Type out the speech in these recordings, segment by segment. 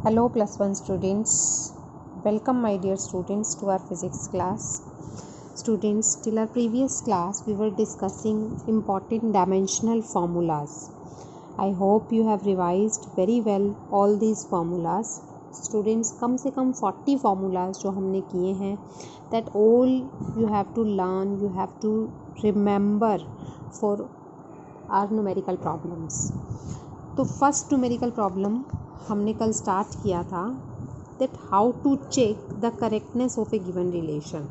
Hello plus 1 students, welcome my dear students to our physics class. Students, till our previous class we were discussing important dimensional formulas. I hope you have revised very well all these formulas. Students, कम से कम 40 formulas जो हमने किए हैं, that all you have to learn, you have to remember for our numerical problems. तो first numerical problem हमने कल start किया था, that how to check the correctness of a given relation.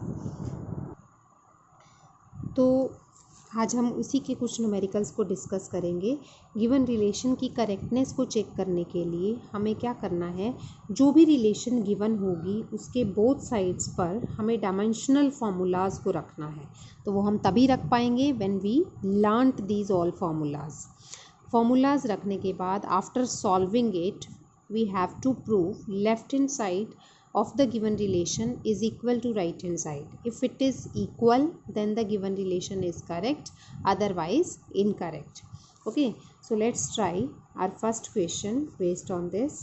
तो आज हम उसी के कुछ न्यूमेरिकल्स को डिस्कस करेंगे. गिवन रिलेशन की करेक्टनेस को चेक करने के लिए हमें क्या करना है, जो भी रिलेशन गिवन होगी उसके बोथ साइड्स पर हमें डायमेंशनल फार्मूलाज को रखना है. तो वो हम तभी रख पाएंगे when we learned these all formulas रखने के बाद after solving it we have to prove left hand side of the given relation is equal to right hand side. If it is equal, then the given relation is correct, otherwise incorrect. Okay, so let's try our first question based on this.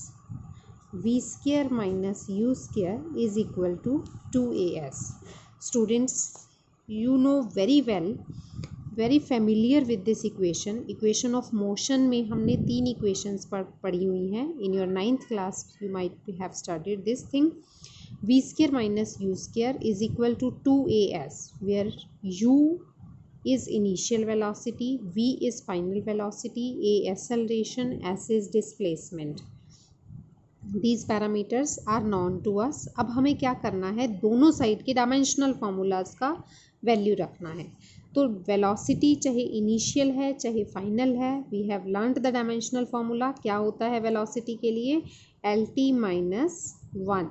V square minus u square is equal to 2as. Students, you know very well, very familiar with this equation of motion में हमने 3 equations पढ़ी हुई हैं. In your 9th class you might have studied this thing. V square minus u square is equal to 2as, where u is initial velocity, v is final velocity, a acceleration, s is displacement. These parameters are known to us. अब हमें क्या करना है, दोनों side के dimensional formulas का value रखना है. तो वेलोसिटी चाहे इनिशियल है चाहे फाइनल है, we have learned the dimensional formula. क्या होता है वेलोसिटी के लिए, एल टी माइनस 1.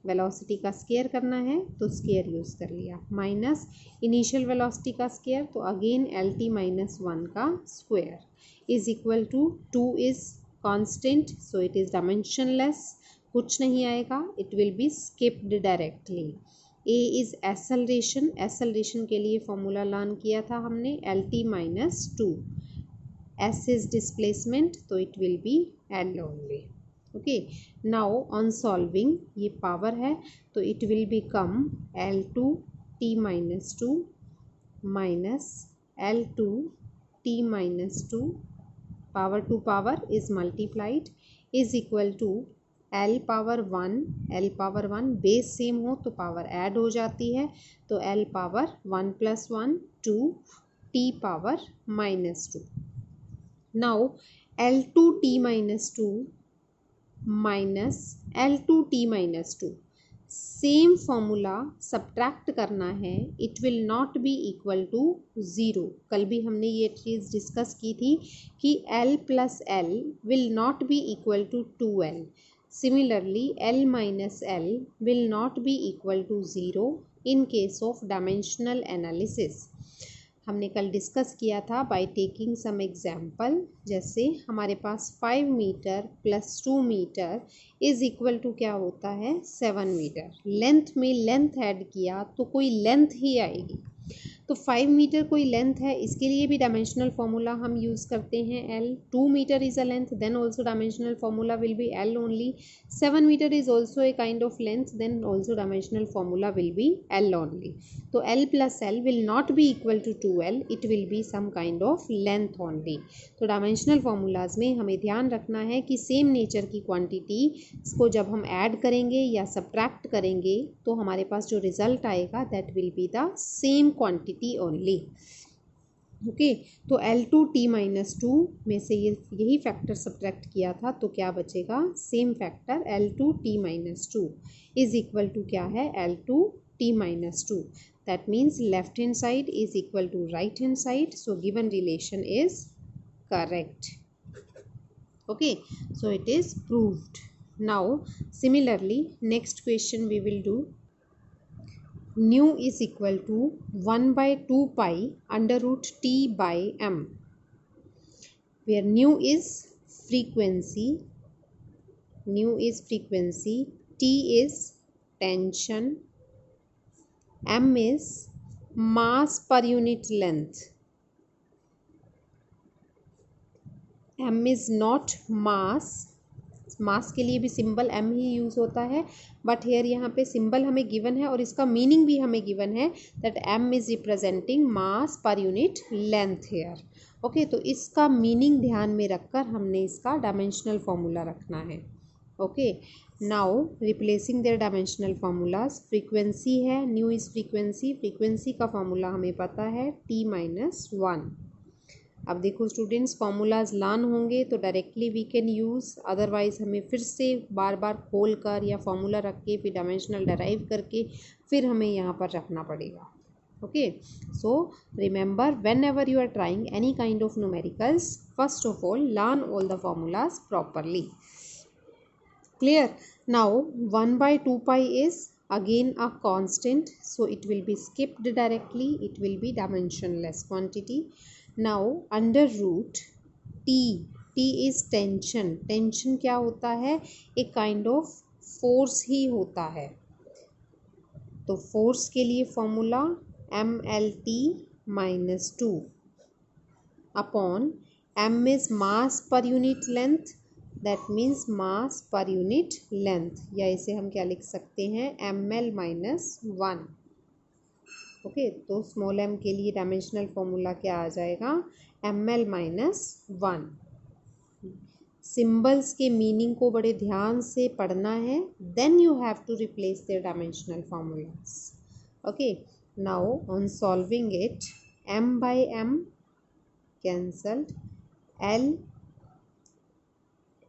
वेलोसिटी का स्केयर करना है तो स्केयर यूज़ कर लिया, माइनस इनिशियल वेलोसिटी का स्केयर तो अगेन एल टी माइनस 1 का square is equal to 2 is constant, so it is dimensionless, कुछ नहीं आएगा, it will be skipped directly. A is acceleration, acceleration के लिए फॉर्मूला लर्न किया था हमने, L T minus 2. S is displacement, तो it will be L only. Okay, now on solving, ये पावर है तो it will become L two T minus 2 minus L two T minus 2, power to power is multiplied, is equal to L power 1 base same हो तो power add हो जाती है, तो L power 1 plus 1 2 T power minus 2. Now L2T minus 2 minus L2T minus 2, same formula subtract करना है, it will not be equal to 0. कल भी हमने ये चीज़ डिस्कस की थी कि L plus L will not be equal to 2L. Similarly, L minus L will not be equal to 0 in case of dimensional analysis. हमने कल डिस्कस किया था बाय टेकिंग सम एग्जाम्पल, जैसे हमारे पास 5 metre plus 2 metre is equal to क्या होता है 7 मीटर. लेंथ में लेंथ ऐड किया तो कोई लेंथ ही आएगी, तो 5 मीटर कोई लेंथ है, इसके लिए भी डायमेंशनल फार्मूला हम यूज़ करते हैं L. 2 metre is a length, then also dimensional formula will be L only. 7 metre is also a kind of length, then also dimensional formula will be L only. तो L plus L will not be equal to 2L, it will be some kind of length only. तो dimensional formulas में हमें ध्यान रखना है कि same nature की quantity को जब हम ऐड करेंगे या सब्ट्रैक्ट करेंगे तो हमारे पास जो रिजल्ट आएगा that will be the same quantity only. Okay, तो L2T माइनस 2 में से यही फैक्टर सब्ट्रैक्ट किया था तो क्या बचेगा, same factor L2T minus 2 is equal to क्या है L2T minus 2. That means left hand side is equal to right hand side, so given relation is correct. Okay, so it is proved. Now similarly next question we will do. Nu is equal to 1 by 2 pi under root T by M, where nu is frequency, T is tension, M is mass per unit length. M is not mass, मास के लिए भी symbol m ही use होता है, but here यहाँ पे symbol हमें given है और इसका मीनिंग भी हमें गिवन है that m is representing mass per unit length hair. Okay, तो इसका मीनिंग ध्यान में रखकर हमने इसका डायमेंशनल फॉर्मूला रखना है। Okay, now replacing their dimensional formulas. Frequency है, न्यू इज़ फ्रीक्वेंसी, फ्रीक्वेंसी का फॉर्मूला हमें पता है t-1। अब देखो स्टूडेंट्स, फार्मूलाज लर्न होंगे तो directly we can use, otherwise हमें फिर से बार बार खोल कर या फार्मूला रख के फिर डायमेंशनल डराइव करके फिर हमें यहाँ पर रखना पड़ेगा। Okay, so remember whenever you are trying any kind of numericals, first of all learn all the formulas properly. Clear? Now 1 by 2 pi is again a constant, so it will be skipped directly, it will be dimensionless quantity. Now under root t, t is tension, tension क्या होता है, एक kind of force ही होता है, तो force के लिए formula mlt minus 2 upon m is mass per unit length, that means mass per unit length, या इसे हम क्या लिख सकते हैं ml -1। ओके, तो स्मॉल m के लिए डायमेंशनल फॉर्मूला क्या आ जाएगा ml -1। सिंबल्स के मीनिंग को बड़े ध्यान से पढ़ना है, then you have to replace their dimensional formulas. Okay, now on solving it, m by m cancelled,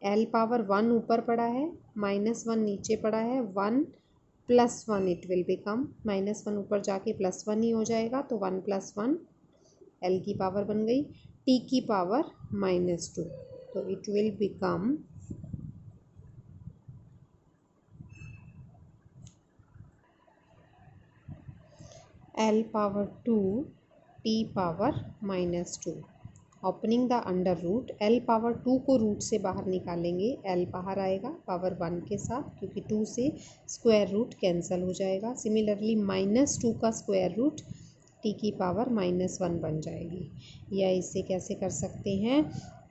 l power 1 ऊपर पड़ा है, -1 नीचे पड़ा है, 1 + 1 इट विल बिकम, -1 ऊपर जाके +1 ही हो जाएगा, तो 1 + 1 l की पावर बन गई, t की पावर -2, तो it will become l power 2 t power -2। Opening the under root, l power 2 को रूट से बाहर निकालेंगे, l बाहर आएगा पावर 1 के साथ, क्योंकि 2 से स्क्वायर रूट कैंसिल हो जाएगा। सिमिलरली -2 का स्क्वायर रूट t की पावर -1 बन जाएगी। या इसे कैसे कर सकते हैं,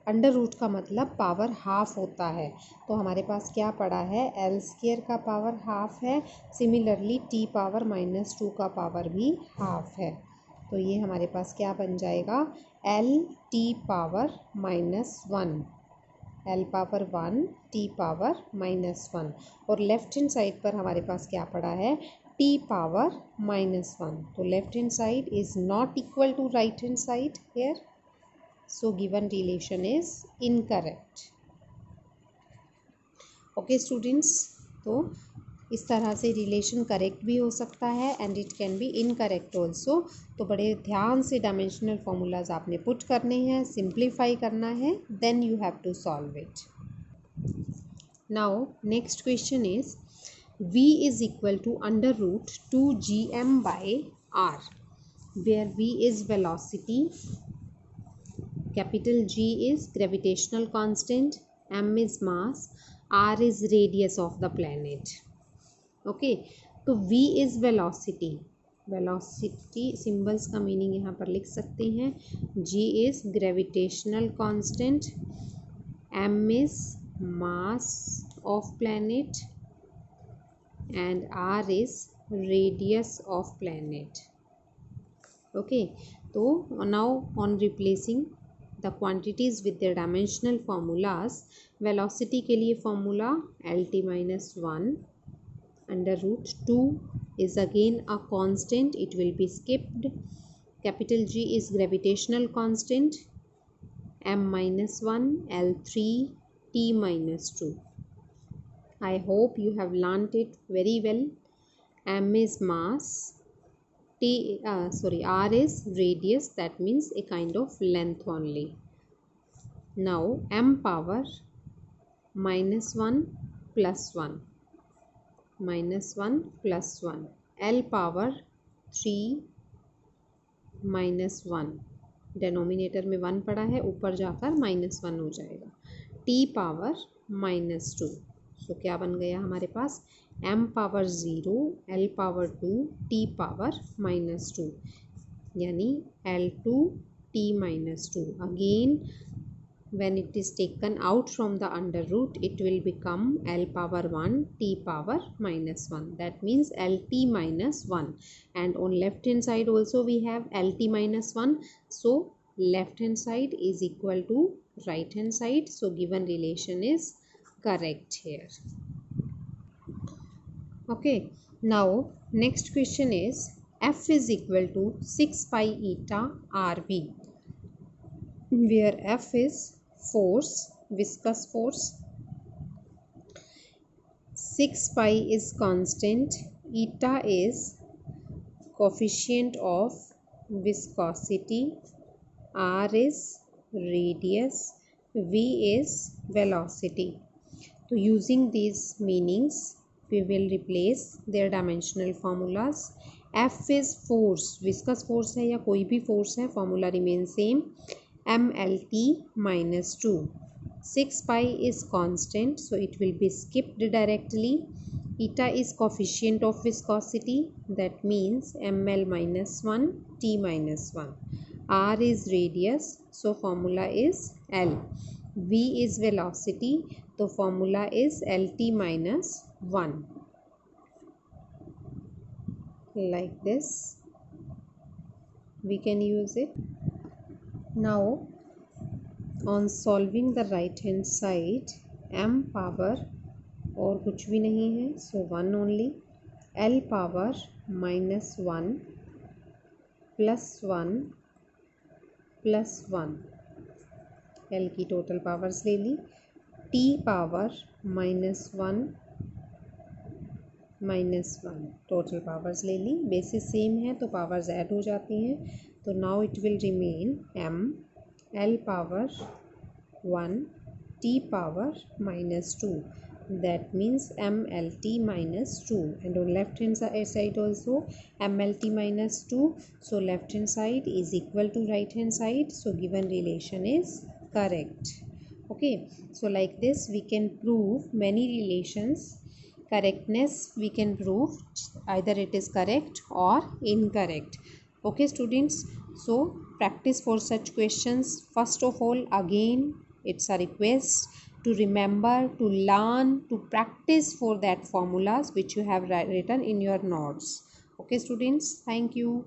अंडर रूट का मतलब पावर हाफ होता है, तो हमारे पास क्या पड़ा है, l² का पावर हाफ है, सिमिलरली t पावर -2 का पावर भी हाफ है, तो ये हमारे पास क्या बन जाएगा l t power -1, l power 1 t power -1, और लेफ्ट हैंड साइड पर हमारे पास क्या पड़ा है t पावर -1, तो left hand side is not equal to right hand side here, so given relation is incorrect. Okay students, तो इस तरह से रिलेशन करेक्ट भी हो सकता है and it can be incorrect also, तो बड़े ध्यान से डायमेंशनल फॉर्मूलाज आपने पुट करने हैं, सिंप्लीफाई करना है, then you have to solve it. Now next question is v is equal to under root 2gm by r, where v is velocity, capital G is gravitational constant, m is mass, r is radius of the planet। Okay, तो v is velocity, velocity symbols का meaning यहाँ पर लिख सकते हैं, g is gravitational constant, m is mass of planet and r is radius of planet. Okay, तो now on replacing the quantities with their dimensional formulas, velocity के लिए formula lt -1 under root 2 is again a constant, it will be skipped, capital G is gravitational constant, m -1 l3 t -2। I hope you have learnt it very well। m is mass, r is radius, that means a kind of length only। now m power -1 + 1 -1 + 1, l power 3 -1, denominator में 1 पड़ा है, ऊपर जाकर -1 हो जाएगा, t power -2, सो क्या बन गया हमारे पास m power 0, l power 2, t power -2, यानी l2 t -2। Again when it is taken out from the under root, it will become L power 1 T power minus 1. That means LT minus 1. And on left hand side also we have LT minus 1. So left hand side is equal to right hand side. So given relation is correct here. Okay. Now next question is F is equal to 6 pi eta RV, where F is force, viscous force, 6 pi is constant, eta is coefficient of viscosity, r is radius, v is velocity. So using these meanings we will replace their dimensional formulas. F is force, viscous force है या कोई भी force है, formula remains same, mlt minus 2. 6 pi is constant, so it will be skipped directly. Eta is coefficient of viscosity, that means ml minus 1 t minus 1. R is radius, so formula is L. V is velocity, so formula is LT minus 1. Like this we can use it. Now on solving the right hand side, m power और कुछ भी नहीं है, so 1 only, L power minus 1 plus 1 plus 1, L की total powers ले ली, T power minus 1 minus 1 total powers ले ली. Basis same है तो पावर्स ऐड हो जाती हैं. तो now it will remain m L power 1 T power minus 2. That means mlt minus 2, and on left hand side also mlt minus 2. So left hand side is equal to right hand side, so given relation is correct. Okay, so like this we can prove many relations. Correctness we can prove either it is correct or incorrect. Okay students, so practice for such questions. First of all, again it's a request to remember, to learn, to practice for that formulas which you have written in your notes. Okay students, thank you.